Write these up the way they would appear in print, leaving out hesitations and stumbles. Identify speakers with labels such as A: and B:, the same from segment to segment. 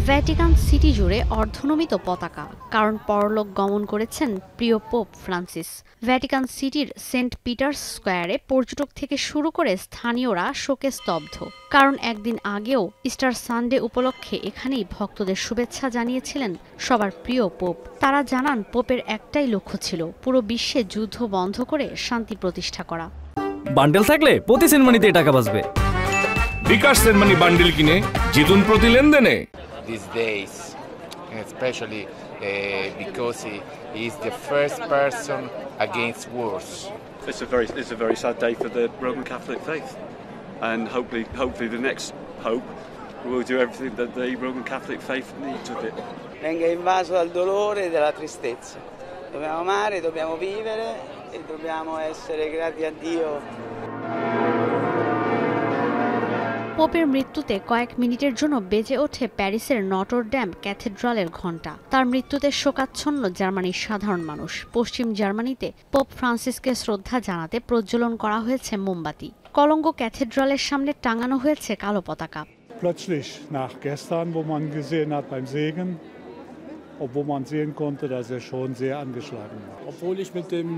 A: Vatican city জুড়ে অর্ধনমিত পতাকা, কারণ পরলোক গমন করেছেন প্রিয় পোপ ফ্রান্সিস। ভ্যাটিকান সিটির সেন্ট পিটার্স স্কোয়ারে পর্যটক থেকে শুরু করে স্থানীয়রা শোকে স্তব্ধ, কারণ একদিন আগেও ইস্টার সানডে উপলক্ষে এখানেই ভক্তদের শুভেচ্ছা জানিয়েছিলেন সবার প্রিয় পোপ। তারা জানান পোপের একটাই লক্ষ্য ছিল পুরো বিশ্বে যুদ্ধ বন্ধ করে শান্তি প্রতিষ্ঠা করা।
B: বান্ডেল থাকলে প্রতি সেনমানিতে টাকা বাঁচবে।
C: বিকাশ সেনমানি বান্ডেল কিনে জিতুন প্রতি লেনদেনে।
D: These days, especially because he is the first person against wars.
E: It's a very sad day for the Roman Catholic faith, and hopefully the next Pope will do everything that the Roman Catholic faith needs of it.
F: Venga invaso dal dolore e dalla tristezza. Dobbiamo amare, dobbiamo vivere e dobbiamo essere grati a Dio.
A: পোপের মৃত্যুতে কয়েক মিনিটের জন্য বেজে ওঠে প্যারিসের Notre dam ক্যাথেড্রালের ঘণ্টা। তার মৃত্যুতে শোকাচ্ছন্ন জার্মানির সাধারণ মানুষ। পশ্চিম জার্মানিতে পোপ ফ্রান্সিসকে শ্রদ্ধা জানাতে প্রজ্বলন করা হয়েছে মোমবাতি। কলঙ্গো ক্যাথেড্রালের সামনে টাঙানো হয়েছে কালো পতাকা।
G: Plötzlich nach gestern, wo man gesehen hat beim Segen, obwohl man sehen konnte, dass er schon sehr angeschlagen war.
H: Obwohl ich mit dem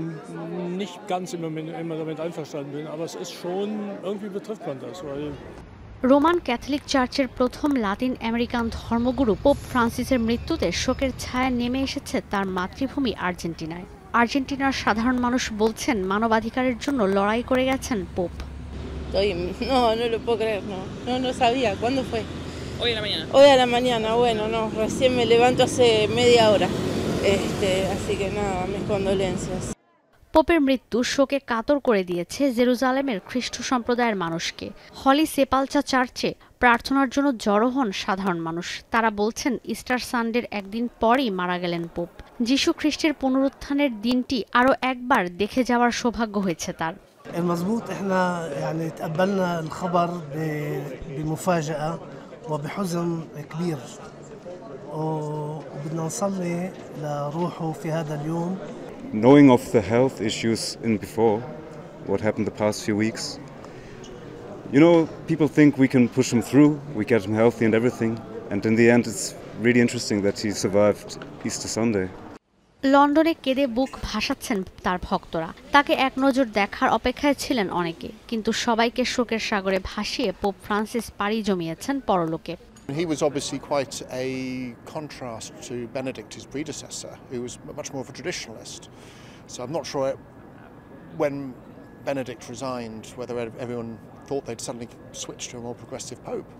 H: nicht ganz immer damit einverstanden bin, aber es ist schon, irgendwie betrifft man das, weil
A: Roman Catholic চার্চের প্রথম Latin American ধর্মগুরু pope ফ্রান্সিসের মৃত্যুতে শোকের ছায়া নেমে এসেছে তার মাতৃভূমি আর্জেন্টিনায়। আর্জেন্টিনার সাধারণ মানুষ বলছেন মানবাধিকারের জন্য লড়াই করে গেছেন pope.
I: No lo puedo creer, no sabía. ¿Cuándo fue?
J: Hoy a la mañana.
I: Hoy a la mañana, bueno, no, recién me levanto hace media hora. Así que nada, mis condolencias.
A: পোপের মৃত্যু শোকে কাতর করে দিয়েছে জেরুজালেমের খ্রিস্ট সম্প্রদায়ের মানুষকে। হলি সেপালচা চার্চে প্রার্থনার জন্য জড়ো হন সাধারণ মানুষ। তারা বলছেন ইস্টার সানডের একদিন পরই মারা গেলেন পোপ। যিশু খ্রিস্টের পুনরুত্থানের দিনটি আরও একবার দেখে যাওয়ার সৌভাগ্য হয়েছে তার।
K: المزبوط احنا يعني تقبلنا الخبر بمفاجأة وبحزن كبير وبدنا نصلي لروحه في هذا اليوم.
L: Knowing of the health issues in before, what happened the past few weeks, you know, people think we can push him through, we get him healthy and everything, and in the end it's really interesting that he survived Easter Sunday.
A: লন্ডনে কেঁদে বুক ভাসাচ্ছেন তার ভক্তরা। তাকে এক নজর দেখার অপেক্ষায় ছিলেন অনেকে, কিন্তু সবাইকে শোকের সাগরে ভাসিয়ে পোপ ফ্রান্সিস পাড়ি জমিয়েছেন পরলোকে।
M: He was obviously quite a contrast to Benedict, his predecessor, who was much more of a traditionalist. So I'm not sure when Benedict resigned whether everyone thought they'd suddenly switch to a more progressive pope.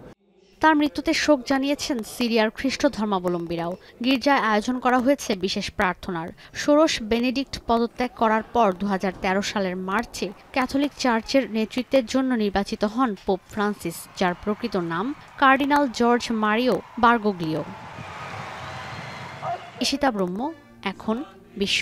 A: তার মৃত্যুতে শোক জানিয়েছেন সিরিয়ার খ্রিস্ট ধর্মাবলম্বীরাও। গির্জায় আয়োজন করা হয়েছে বিশেষ প্রার্থনার। ষোড়শ বেনেডিক্ট পদত্যাগ করার পর 2013 সালের মার্চে ক্যাথলিক চার্চের নেতৃত্বের জন্য নির্বাচিত হন পোপ ফ্রান্সিস, যার প্রকৃত নাম কার্ডিনাল জর্জ মারিও বারগোগ্লিও। ঈশিতা ব্রহ্ম, এখন বিশ্ব।